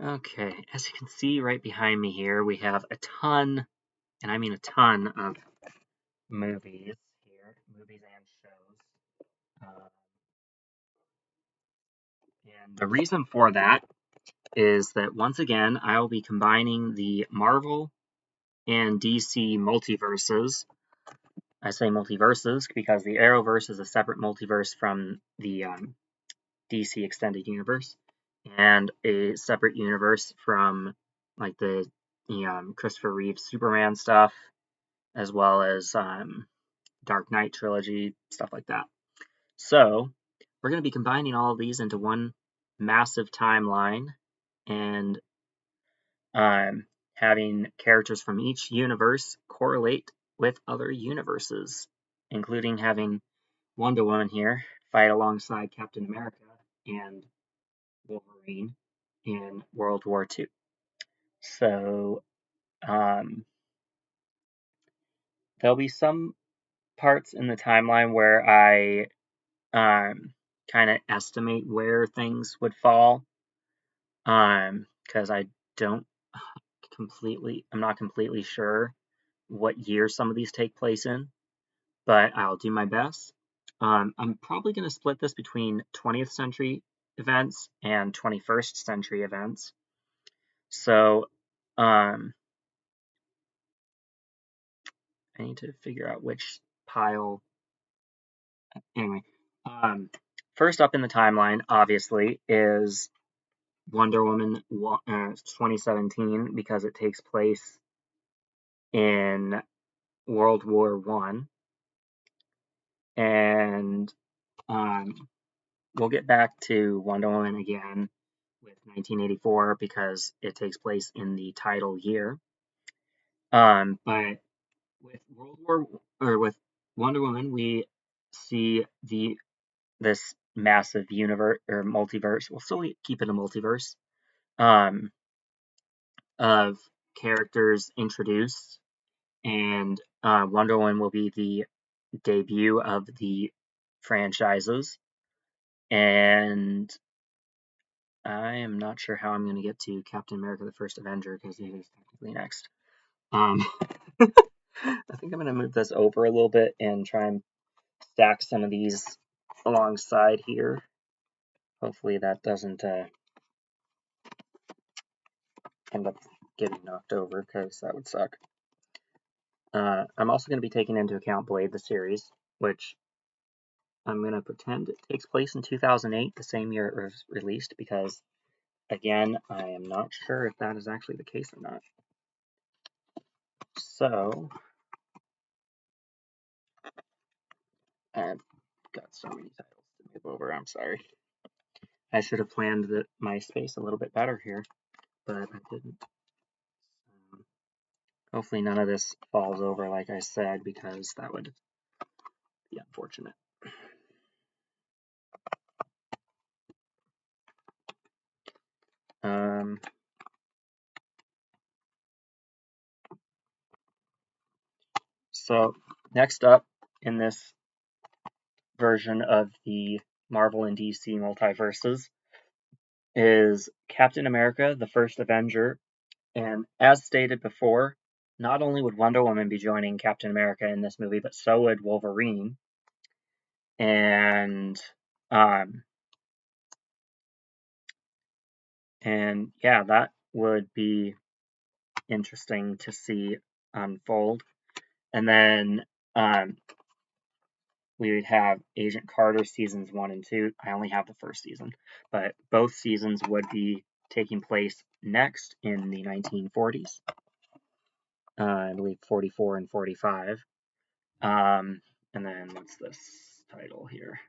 Okay, as you can see right behind me here, we have a ton, and I mean a ton of movies here, movies and shows. And the reason for that is that once again, I will be combining the Marvel and DC multiverses. I say multiverses because the Arrowverse is a separate multiverse from the DC Extended Universe, and a separate universe from like the Christopher Reeve Superman stuff, as well as Dark Knight trilogy, stuff like that. So we're going to be combining all of these into one massive timeline and having characters from each universe correlate with other universes, including having Wonder Woman here fight alongside Captain America and Wolverine in World War II. So um, there'll be some parts in the timeline where I kind of estimate where things would fall, because I don't I'm not completely sure what year some of these take place in, but I'll do my best. I'm probably going to split this between 20th century events and 21st century events. So um, I need to figure out which pile. Anyway, um, first up in the timeline, obviously, is Wonder Woman 2017 because it takes place in World War One, and we'll get back to Wonder Woman again with 1984 because it takes place in the title year. But with with Wonder Woman, we see this massive universe or multiverse. We'll still keep it a multiverse um, of characters introduced, and Wonder Woman will be the debut of the franchises. And I am not sure how I'm going to get to Captain America: The First Avenger because it is technically next. Um, I think I'm going to move this over a little bit and try and stack some of these alongside here. Hopefully that doesn't end up getting knocked over because that would suck. I'm also going to be taking into account Blade the series, which I'm going to pretend it takes place in 2008, the same year it was released, because, again, I am not sure if that is actually the case or not. So, I've got so many titles to move over, I'm sorry. I should have planned my space a little bit better here, but I didn't. Hopefully none of this falls over, like I said, because that would be unfortunate. So next up in this version of the Marvel and DC multiverses is Captain America: The First Avenger. And as stated before, not only would Wonder Woman be joining Captain America in this movie, but so would Wolverine. And yeah, that would be interesting to see unfold. And then we would have Agent Carter seasons 1 and 2. I only have the first season, but both seasons would be taking place next in the 1940s. I believe 44 and 45. And then what's this title here?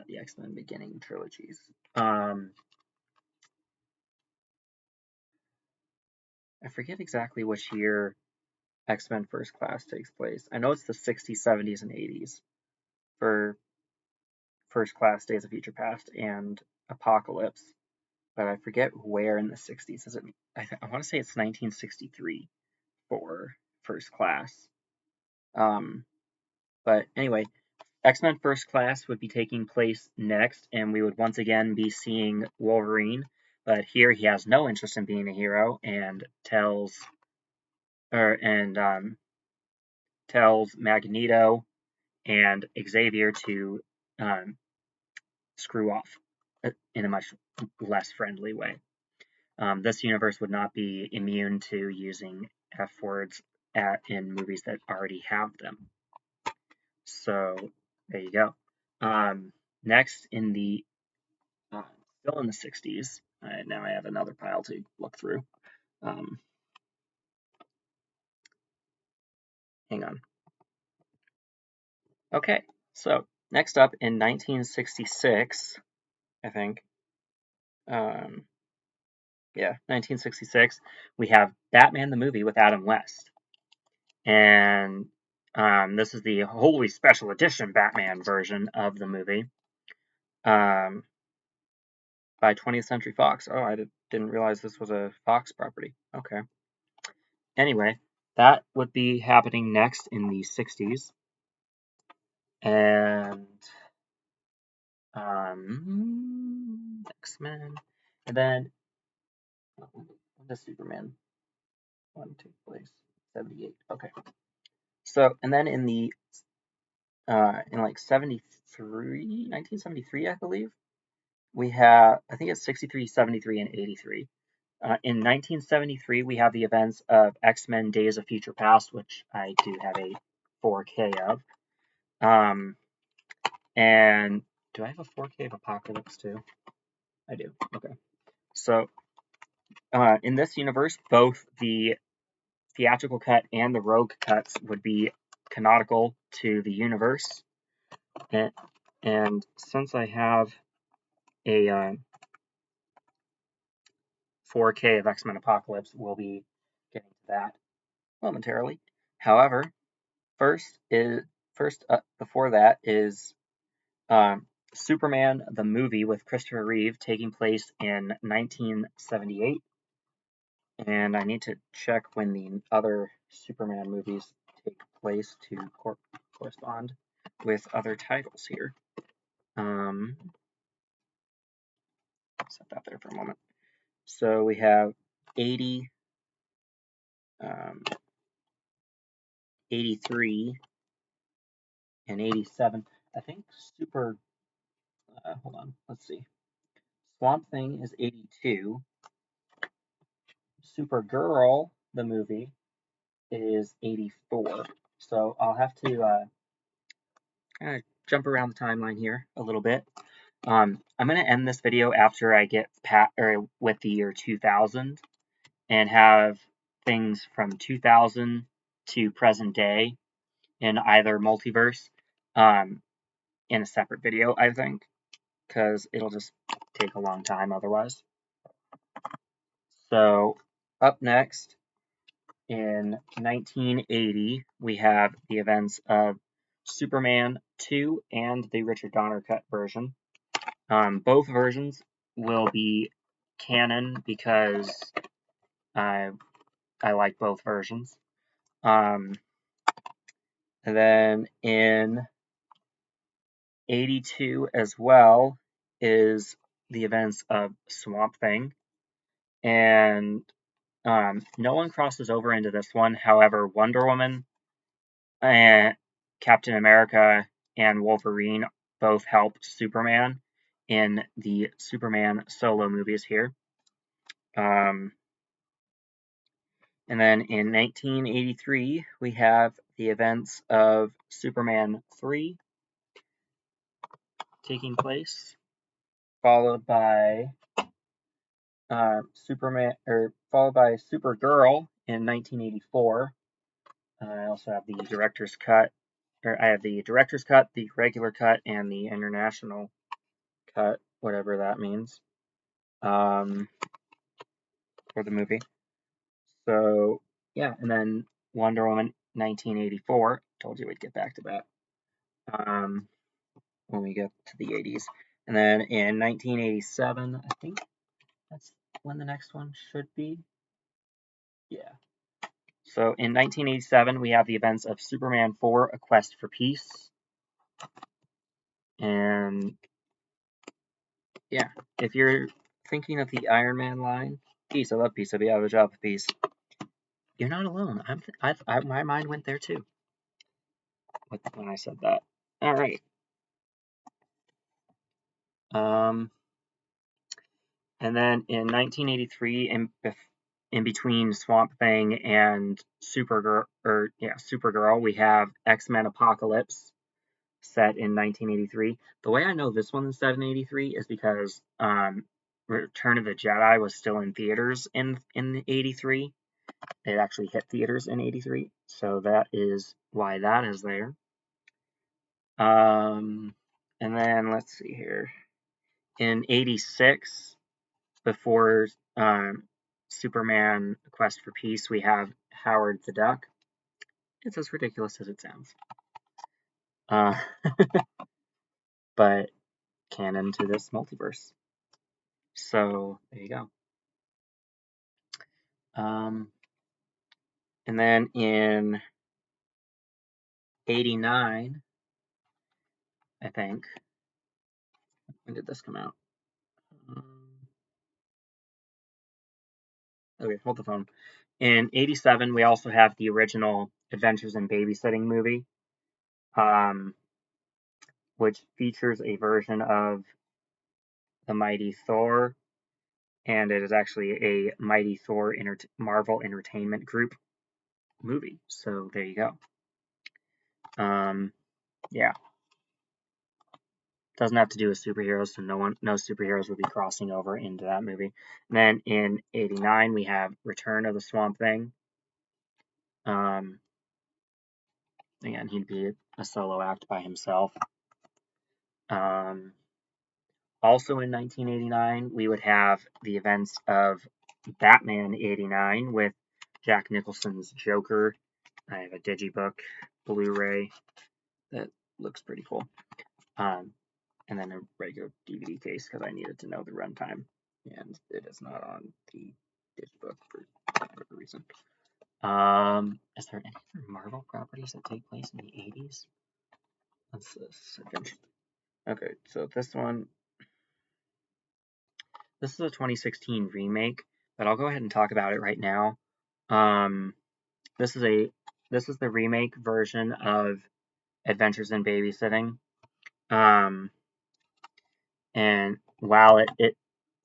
The X-Men Beginning trilogies. I forget exactly which year X-Men First Class takes place. I know it's the 60s, 70s, and 80s for First Class, Days of Future Past, and Apocalypse, but I forget where in the 60s. Is it? I want to say it's 1963 for First Class. But anyway, X-Men First Class would be taking place next, and we would once again be seeing Wolverine. But here he has no interest in being a hero and tells Magneto and Xavier to screw off in a much less friendly way. This universe would not be immune to using F words in movies that already have them. So there you go. Next, in the still in the 60s. Now I have another pile to look through. Hang on. Okay, so next up in 1966, I think. Yeah, 1966, we have Batman the movie with Adam West. And this is the wholly special edition Batman version of the movie by 20th Century Fox. Oh, I didn't realize this was a Fox property. Okay. Anyway, that would be happening next in the 60s. And X-Men. And then, when does Superman 1 take place? 78. Okay. So, and then in the in like 1973, I believe, we have, I think it's 63, 73, and 83. In 1973, we have the events of X-Men Days of Future Past, which I do have a 4K of. And do I have a 4K of Apocalypse too? I do. Okay. So, in this universe, both the theatrical cut and the rogue cuts would be canonical to the universe. And since I have a 4K of X-Men Apocalypse, we'll be getting to that momentarily. However, before that is Superman the movie with Christopher Reeve taking place in 1978. And I need to check when the other Superman movies take place to correspond with other titles here. Set that there for a moment. So we have 80, 83, and 87. I think hold on, let's see. Swamp Thing is 82. Supergirl, the movie, is 84. So I'll have to kind of jump around the timeline here a little bit. I'm going to end this video after I get with the year 2000 and have things from 2000 to present day in either multiverse in a separate video, I think, because it'll just take a long time otherwise. So up next, in 1980, we have the events of Superman 2 and the Richard Donner cut version. Both versions will be canon because I like both versions. And then in 82 as well is the events of Swamp Thing. And no one crosses over into this one. However, Wonder Woman and Captain America and Wolverine both helped Superman in the Superman solo movies here. And then in 1983, we have the events of Superman 3 taking place, followed by Supergirl in 1984. I also have the director's cut, I have the director's cut, the regular cut, and the international cut, whatever that means, for the movie. So yeah, and then Wonder Woman 1984. Told you we'd get back to that when we get to the 80s. And then in 1987, I think that's when the next one should be. Yeah. So in 1987, we have the events of Superman 4, A Quest for Peace. And yeah, if you're thinking of the Iron Man line. Peace, I love peace. I'd be out of a job for peace. You're not alone. My mind went there too when I said that. All right. And then in 1983, in between Swamp Thing and Supergirl, we have X-Men Apocalypse, set in 1983. The way I know this one is set in 83 is because Return of the Jedi was still in theaters in 83. It actually hit theaters in 83, so that is why that is there. And then let's see here. In 86, before Superman Quest for Peace, we have Howard the Duck. It's as ridiculous as it sounds. But canon to this multiverse. So there you go. And then in 89, I think. When did this come out? Okay, hold the phone. In 87, we also have the original Adventures in Babysitting movie, which features a version of the Mighty Thor, and it is actually a Mighty Thor Marvel Entertainment Group movie. So there you go. Yeah. Doesn't have to do with superheroes, so no superheroes would be crossing over into that movie. And then in 89, we have Return of the Swamp Thing. Again, he'd be a solo act by himself. Also in 1989, we would have the events of Batman 89 with Jack Nicholson's Joker. I have a Digibook Blu-ray that looks pretty cool. And then a regular DVD case because I needed to know the runtime. And it is not on the Digibook for whatever reason. Is there any other Marvel properties that take place in the 80s? What's this? Okay, so this one. This is a 2016 remake, but I'll go ahead and talk about it right now. This is the remake version of Adventures in Babysitting. And while it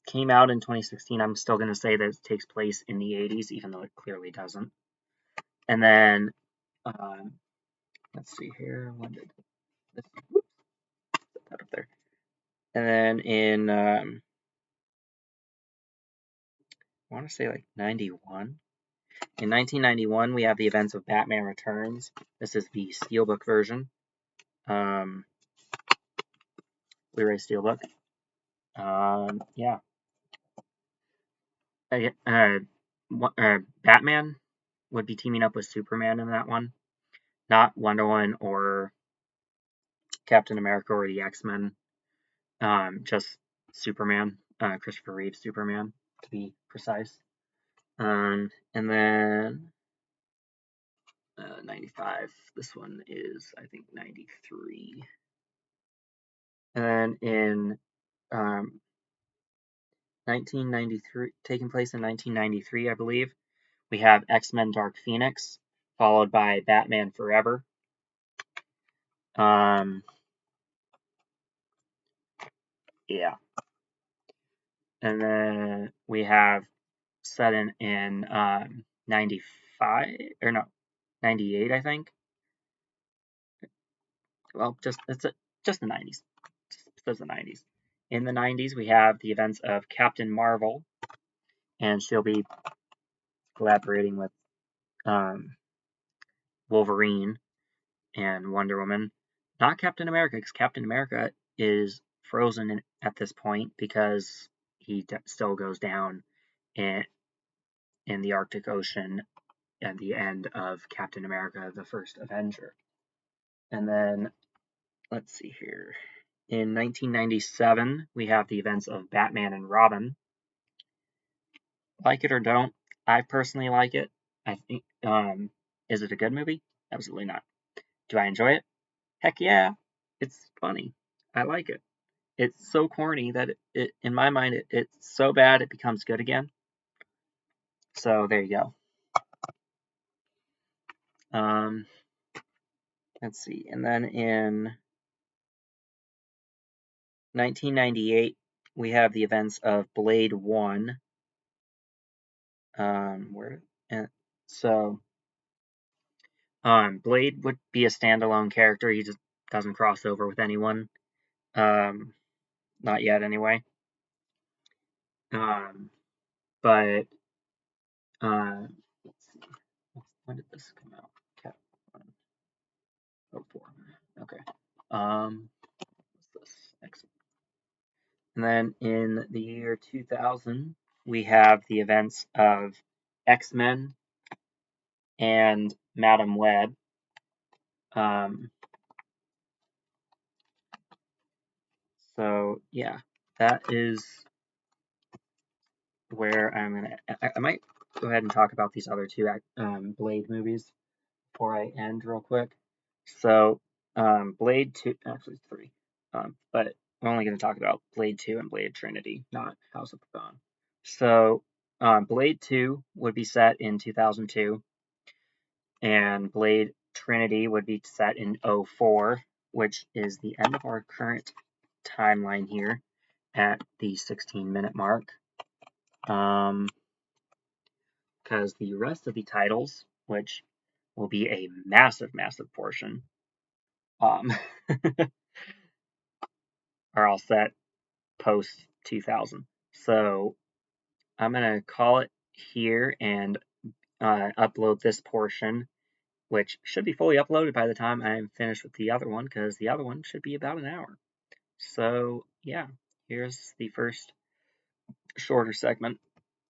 came out in 2016, I'm still going to say that it takes place in the 80s, even though it clearly doesn't. And then, let's see here. When did this? Whoops, put that up there. And then in, I want to say like 91. In 1991, we have the events of Batman Returns. This is the Steelbook version. Blu-ray Steelbook. Yeah. Batman would be teaming up with Superman in that one. Not Wonder Woman or Captain America or the X-Men. Just Superman. Christopher Reeve Superman, to be precise. And then 95. This one is, I think, 93. And then in 1993, taking place in 1993, I believe, we have X-Men Dark Phoenix, followed by Batman Forever. Yeah. And then we have set in 95, or no, 98, I think. Well, just the 90s. Just the 90s. In the 90s, we have the events of Captain Marvel, and she'll be collaborating with Wolverine and Wonder Woman. Not Captain America, because Captain America is frozen at this point because he still goes down in the Arctic Ocean at the end of Captain America, the First Avenger. And then, let's see here. In 1997, we have the events of Batman and Robin. Like it or don't, I personally like it. I think, is it a good movie? Absolutely not. Do I enjoy it? Heck yeah. It's funny. I like it. it's so corny that it in my mind it's so bad it becomes good again. So there you go. Let's see, and then in 1998 we have the events of Blade 1. Blade would be a standalone character. He just doesn't cross over with anyone. Not yet, anyway. But let's see. When did this come out? Cat 04. Okay. What's this? Excellent. And then in the year 2000, we have the events of X-Men and Madam Web. So yeah, that is where I might go ahead and talk about these other two Blade movies before I end real quick. So Blade 2, actually 3, but we're only going to talk about Blade 2 and Blade Trinity, not House of Thrawn. So Blade 2 would be set in 2002, and Blade Trinity would be set in 04, which is the end of our current timeline here at the 16-minute mark. Because the rest of the titles, which will be a massive, massive portion, are all set post 2000. So I'm going to call it here and upload this portion, which should be fully uploaded by the time I'm finished with the other one, because the other one should be about an hour. So yeah, here's the first shorter segment.